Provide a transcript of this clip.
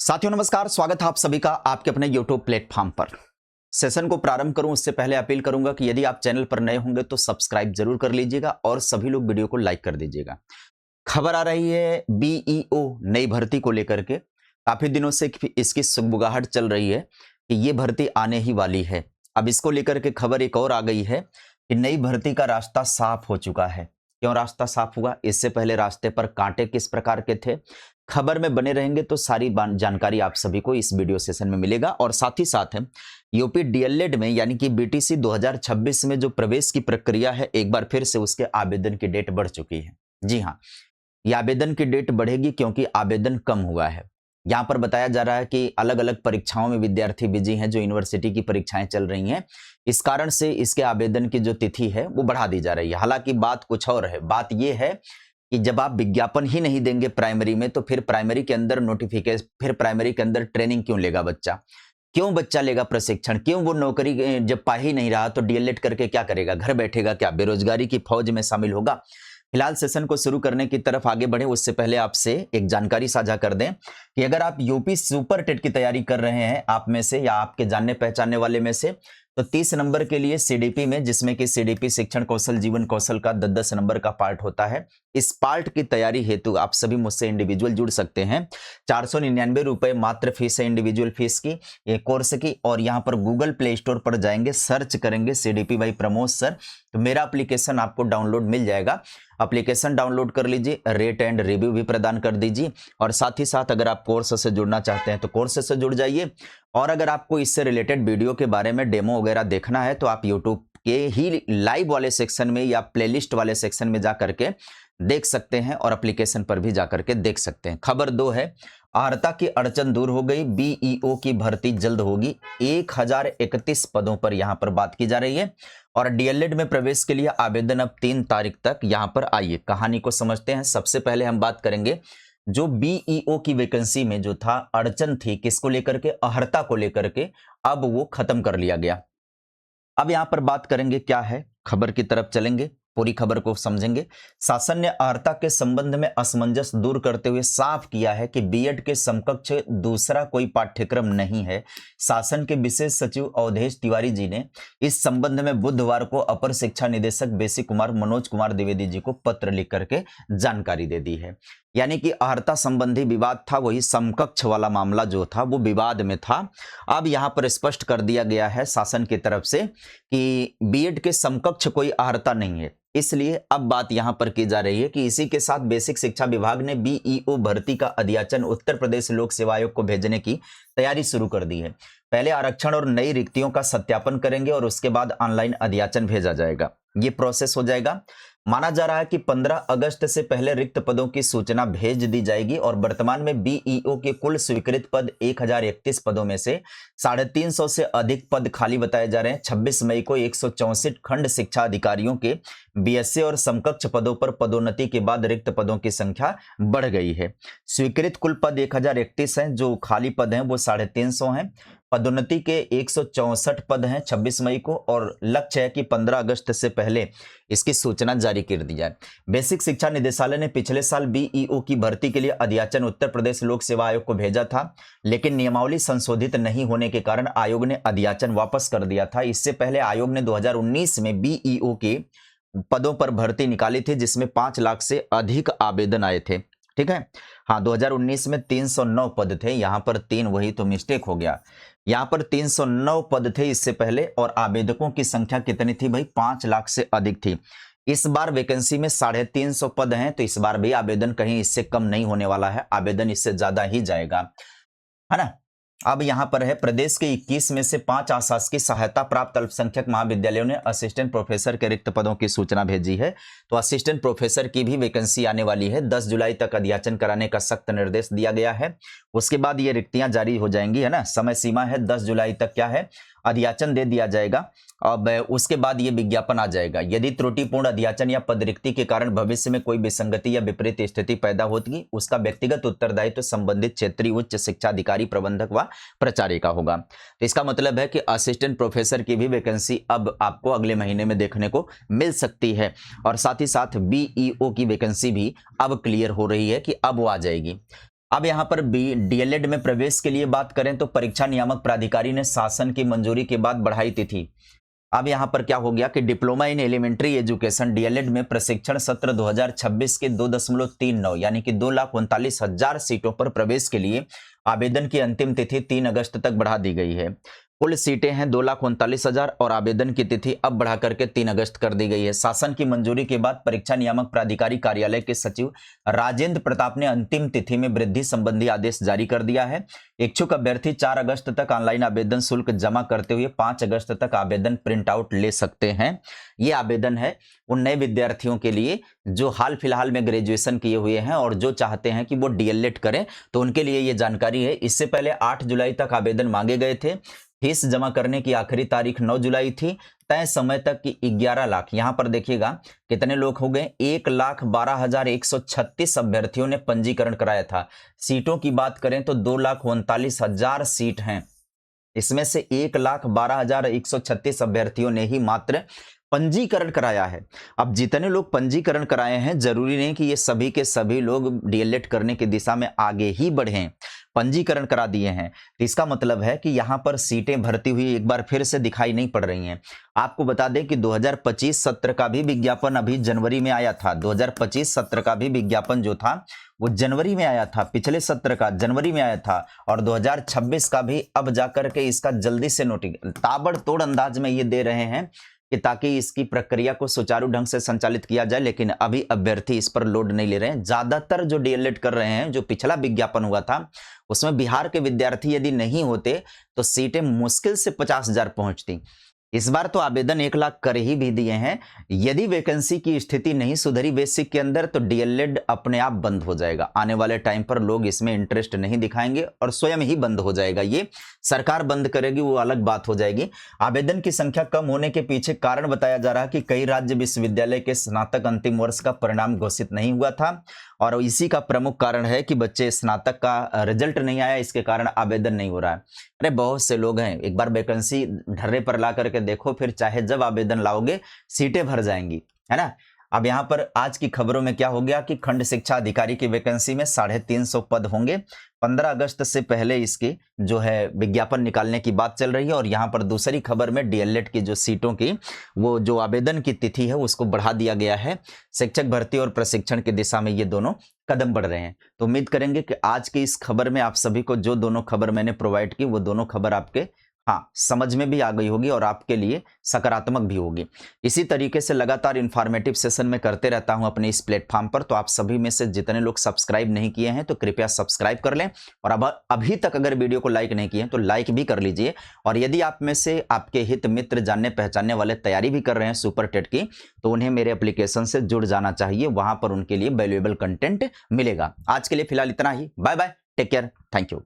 साथियों नमस्कार, स्वागत है आप सभी का आपके अपने YouTube प्लेटफॉर्म पर। सेशन को प्रारंभ करूं उससे पहले अपील करूंगा कि यदि आप चैनल पर नए होंगे तो सब्सक्राइब जरूर कर लीजिएगा और सभी लोग वीडियो को लाइक कर दीजिएगा। खबर आ रही है बीईओ नई भर्ती को लेकर के। काफी दिनों से इसकी सुगबुगाहट चल रही है कि ये भर्ती आने ही वाली है। अब इसको लेकर के खबर एक और आ गई है कि नई भर्ती का रास्ता साफ हो चुका है। क्यों रास्ता साफ हुआ? इससे पहले रास्ते पर कांटे किस प्रकार के थे? खबर में बने रहेंगे तो सारी जानकारी आप सभी को इस वीडियो सेशन में मिलेगा। और साथ ही साथ है यूपी डीएलएड में यानी कि बीटीसी 2026 में जो प्रवेश की प्रक्रिया है, एक बार फिर से उसके आवेदन की डेट बढ़ चुकी है। जी हाँ, ये आवेदन की डेट बढ़ेगी क्योंकि आवेदन कम हुआ है। यहाँ पर बताया जा रहा है कि अलग अलग परीक्षाओं में विद्यार्थी बिजी हैं, जो यूनिवर्सिटी की परीक्षाएं चल रही हैं। इस कारण से इसके आवेदन की जो तिथि है वो बढ़ा दी जा रही है। हालांकि बात कुछ और है। बात यह है कि जब आप विज्ञापन ही नहीं देंगे प्राइमरी में, तो फिर प्राइमरी के अंदर नोटिफिकेशन, फिर प्राइमरी के अंदर ट्रेनिंग क्यों लेगा बच्चा? क्यों बच्चा लेगा प्रशिक्षण? क्यों वो नौकरी जब पा ही नहीं रहा तो डीएलएड करके क्या करेगा? घर बैठेगा क्या? बेरोजगारी की फौज में शामिल होगा? फिलहाल सेशन को शुरू करने की तरफ आगे बढ़े उससे पहले आपसे एक जानकारी साझा कर दें कि अगर आप यूपी सुपर टेट की तैयारी कर रहे हैं, आप में से या आपके जानने पहचानने वाले में से, तो 30 नंबर के लिए सीडीपी में, जिसमें कि सीडीपी शिक्षण कौशल जीवन कौशल का 10-10 नंबर का पार्ट होता है, इस पार्ट की तैयारी हेतु आप सभी मुझसे इंडिविजुअल जुड़ सकते हैं। 499 रुपए मात्र फीस है इंडिविजुअल फीस की, ये कोर्स की। और यहाँ पर गूगल प्ले स्टोर पर जाएंगे, सर्च करेंगे सीडीपी बाई प्रमोद सर, तो मेरा एप्लीकेशन आपको डाउनलोड मिल जाएगा। एप्लीकेशन डाउनलोड कर लीजिए, रेट एंड रिव्यू भी प्रदान कर दीजिए। और साथ ही साथ अगर आप कोर्स से जुड़ना चाहते हैं तो कोर्स से जुड़ जाइए। और अगर आपको इससे रिलेटेड वीडियो के बारे में डेमो वगैरह देखना है तो आप यूट्यूब के ही लाइव वाले सेक्शन में या प्लेलिस्ट वाले सेक्शन में जा करके देख सकते हैं और एप्लीकेशन पर भी जाकर के देख सकते हैं। खबर 2 है, अर्हता की अड़चन दूर हो गई, बीईओ की भर्ती जल्द होगी। 1031 पदों पर यहां पर बात की जा रही है। और डीएलएड में प्रवेश के लिए आवेदन अब 3 तारीख तक यहां पर आइए। कहानी को समझते हैं। सबसे पहले हम बात करेंगे जो बीईओ की वैकेंसी में जो था अड़चन थी, किसको लेकर के? अर्हता को लेकर के। अब वो खत्म कर लिया गया। अब यहां पर बात करेंगे क्या है, खबर की तरफ चलेंगे, पूरी खबर को समझेंगे। शासन ने अर्हता के संबंध में असमंजस दूर करते हुए साफ किया है कि बीएड के समकक्ष दूसरा कोई पाठ्यक्रम नहीं है। शासन के विशेष सचिव अवधेश तिवारी जी ने इस संबंध में बुधवार को अपर शिक्षा निदेशक बेसिक कुमार मनोज कुमार द्विवेदी जी को पत्र लिख करके जानकारी दे दी है। यानी कि अर्हता संबंधी विवाद था, वही समकक्ष वाला मामला जो था वो विवाद में था। अब यहां पर स्पष्ट कर दिया गया है शासन की तरफ से कि बीएड के समकक्ष कोई अर्हता नहीं है। इसलिए अब बात यहां पर की जा रही है कि इसी के साथ बेसिक शिक्षा विभाग ने बीईओ भर्ती का अध्याचन उत्तर प्रदेश लोक सेवा आयोग को भेजने की तैयारी शुरू कर दी है। पहले आरक्षण और नई रिक्तियों का सत्यापन करेंगे और उसके बाद ऑनलाइन अध्याचन भेजा जाएगा। ये प्रोसेस हो जाएगा। माना जा रहा है कि 15 अगस्त से पहले रिक्त पदों की सूचना भेज दी जाएगी। और वर्तमान में बीईओ के कुल स्वीकृत पद 1031 पदों में से 350 से अधिक पद खाली बताए जा रहे हैं। 26 मई को 164 खंड शिक्षा अधिकारियों के बीएससी और समकक्ष पदों पर पदोन्नति के बाद रिक्त पदों की संख्या बढ़ गई है। स्वीकृत कुल पद 1031 हैं, जो खाली पद हैं वो 350 हैं। पदोन्नति के 164 पद हैं 26 मई को, और लक्ष्य है कि 15 अगस्त से पहले इसकी सूचना जारी कर दी जाए। बेसिक शिक्षा निदेशालय ने पिछले साल बीईओ की भर्ती के लिए अध्याचन उत्तर प्रदेश लोक सेवा आयोग को भेजा था, लेकिन नियमावली संशोधित नहीं होने के कारण आयोग ने अध्याचन वापस कर दिया था। इससे पहले आयोग ने 2019 में बीईओ के पदों पर भर्ती निकाली थी, जिसमें 5 लाख से अधिक आवेदन आए थे। ठीक है, हाँ, 2019 में 309 पद थे, यहां पर 3, वही तो मिस्टेक हो गया। यहां पर 309 पद थे इससे पहले, और आवेदकों की संख्या कितनी थी भाई? 5 लाख से अधिक थी। इस बार वैकेंसी में 350 पद हैं, तो इस बार भी आवेदन कहीं इससे कम नहीं होने वाला है, आवेदन इससे ज्यादा ही जाएगा, है ना। अब यहां पर है, प्रदेश के 21 में से 5 अशासकीय सहायता प्राप्त अल्पसंख्यक महाविद्यालयों ने असिस्टेंट प्रोफेसर के रिक्त पदों की सूचना भेजी है। तो असिस्टेंट प्रोफेसर की भी वैकेंसी आने वाली है। 10 जुलाई तक अध्याचन कराने का सख्त निर्देश दिया गया है। उसके बाद ये रिक्तियां जारी हो जाएंगी, है ना। समय सीमा है 10 जुलाई तक, क्या है, अध्याचन दे दिया जाएगा। अब उसके बाद ये विज्ञापन आ जाएगा। यदि त्रुटिपूर्ण अध्याचन या पद रिक्ति के कारण भविष्य में कोई विसंगति या विपरीत स्थिति पैदा होती, उसका व्यक्तिगत उत्तरदायित्व संबंधित क्षेत्रीय उच्च शिक्षा अधिकारी, प्रबंधक व प्राचार्य का होगा। तो इसका मतलब है कि असिस्टेंट प्रोफेसर की भी वैकेंसी अब आपको अगले महीने में देखने को मिल सकती है। और साथ ही साथ बीईओ की वैकेंसी भी अब क्लियर हो रही है कि अब वो आ जाएगी। अब यहाँ पर बी डीएलएड में प्रवेश के लिए बात करें तो परीक्षा नियामक प्राधिकारी ने शासन की मंजूरी के बाद बढ़ाई तिथि। अब यहाँ पर क्या हो गया कि diploma in elementary education DElEd में प्रशिक्षण सत्र 2026 के 2.39 यानी कि 2,39,000 सीटों पर प्रवेश के लिए आवेदन की अंतिम तिथि 3 अगस्त तक बढ़ा दी गई है। कुल सीटें हैं 2,39,000 और आवेदन की तिथि अब बढ़ा करके 3 अगस्त कर दी गई है। शासन की मंजूरी के बाद परीक्षा नियामक प्राधिकारी कार्यालय के सचिव राजेंद्र प्रताप ने अंतिम तिथि में वृद्धि संबंधी आदेश जारी कर दिया है। इच्छुक अभ्यर्थी 4 अगस्त तक ऑनलाइन आवेदन शुल्क जमा करते हुए 5 अगस्त तक आवेदन प्रिंट आउट ले सकते हैं। ये आवेदन है उन नए विद्यार्थियों के लिए जो हाल फिलहाल में ग्रेजुएशन किए हुए हैं और जो चाहते हैं कि वो डीएलएड करें, तो उनके लिए ये जानकारी है। इससे पहले 8 जुलाई तक आवेदन मांगे गए थे। फीस जमा करने की आखिरी तारीख 9 जुलाई थी। तय समय तक की 11 लाख, यहां पर देखिएगा कितने लोग हो गए, 1,12,136 अभ्यर्थियों ने पंजीकरण कराया था। सीटों की बात करें तो 2,39,000 सीट हैं। इसमें से 1,12,136 अभ्यर्थियों ने ही मात्र पंजीकरण कराया है। अब जितने लोग पंजीकरण कराए हैं, जरूरी नहीं कि ये सभी के सभी लोग डीएलएड करने की दिशा में आगे ही बढ़ें। पंजीकरण करा दिए हैं तो इसका मतलब है कि यहां पर सीटें भर्ती हुई एक बार फिर से दिखाई नहीं पड़ रही हैं। आपको बता दें कि 2025 सत्र का भी विज्ञापन अभी जनवरी में आया था। 2025 सत्र का भी विज्ञापन जो था वो जनवरी में आया था, पिछले सत्र का जनवरी में आया था, और 2026 का भी अब जाकर के इसका जल्दी से ताबड़तोड़ अंदाज में ये दे रहे हैं कि ताकि इसकी प्रक्रिया को सुचारू ढंग से संचालित किया जाए। लेकिन अभी अभ्यर्थी इस पर लोड नहीं ले रहे हैं। ज्यादातर जो डीएलएड कर रहे हैं, जो पिछला विज्ञापन हुआ था उसमें बिहार के विद्यार्थी यदि नहीं होते तो सीटें मुश्किल से 50,000 पहुंचती। इस बार तो आवेदन 1 लाख कर ही भी दिए हैं। यदि वैकेंसी की स्थिति नहीं सुधरी बेसिक के अंदर तो डीएलएड अपने आप बंद हो जाएगा। आने वाले टाइम पर लोग इसमें इंटरेस्ट नहीं दिखाएंगे और स्वयं ही बंद हो जाएगा। ये सरकार बंद करेगी वो अलग बात हो जाएगी। आवेदन की संख्या कम होने के पीछे कारण बताया जा रहा है कि कई राज्य विश्वविद्यालय के स्नातक अंतिम वर्ष का परिणाम घोषित नहीं हुआ था और इसी का प्रमुख कारण है कि बच्चे स्नातक का रिजल्ट नहीं आया, इसके कारण आवेदन नहीं हो रहा है। अरे बहुत से लोग हैं, एक बार वैकेंसी ढर्रे पर ला करके देखो, फिर चाहे जब आवेदन लाओगे सीटें भर जाएंगी, है ना। अब यहाँ पर आज की खबरों में क्या हो गया कि खंड शिक्षा अधिकारी की वैकेंसी में 350 पद होंगे। 15 अगस्त से पहले इसकी जो है विज्ञापन निकालने की बात चल रही है। और यहाँ पर दूसरी खबर में डीएलएड की जो सीटों की वो जो आवेदन की तिथि है उसको बढ़ा दिया गया है। शिक्षक भर्ती और प्रशिक्षण की दिशा में ये दोनों कदम बढ़ रहे हैं। तो उम्मीद करेंगे कि आज की इस खबर में आप सभी को जो दोनों खबर मैंने प्रोवाइड की वो दोनों खबर आपके समझ में भी आ गई होगी और आपके लिए सकारात्मक भी होगी। इसी तरीके से लगातार इंफॉर्मेटिव सेशन में करते रहता हूं अपने इस प्लेटफॉर्म पर। तो आप सभी में से जितने लोग सब्सक्राइब नहीं किए हैं तो कृपया सब्सक्राइब कर लें, और अब अभी तक अगर वीडियो को लाइक नहीं किए हैं तो लाइक भी कर लीजिए। और यदि आप में से आपके हित मित्र जानने पहचानने वाले तैयारी भी कर रहे हैं सुपर टेट की, तो उन्हें मेरे एप्लीकेशन से जुड़ जाना चाहिए। वहां पर उनके लिए वैल्यूएबल कंटेंट मिलेगा। आज के लिए फिलहाल इतना ही। Bye bye, take care, thank you.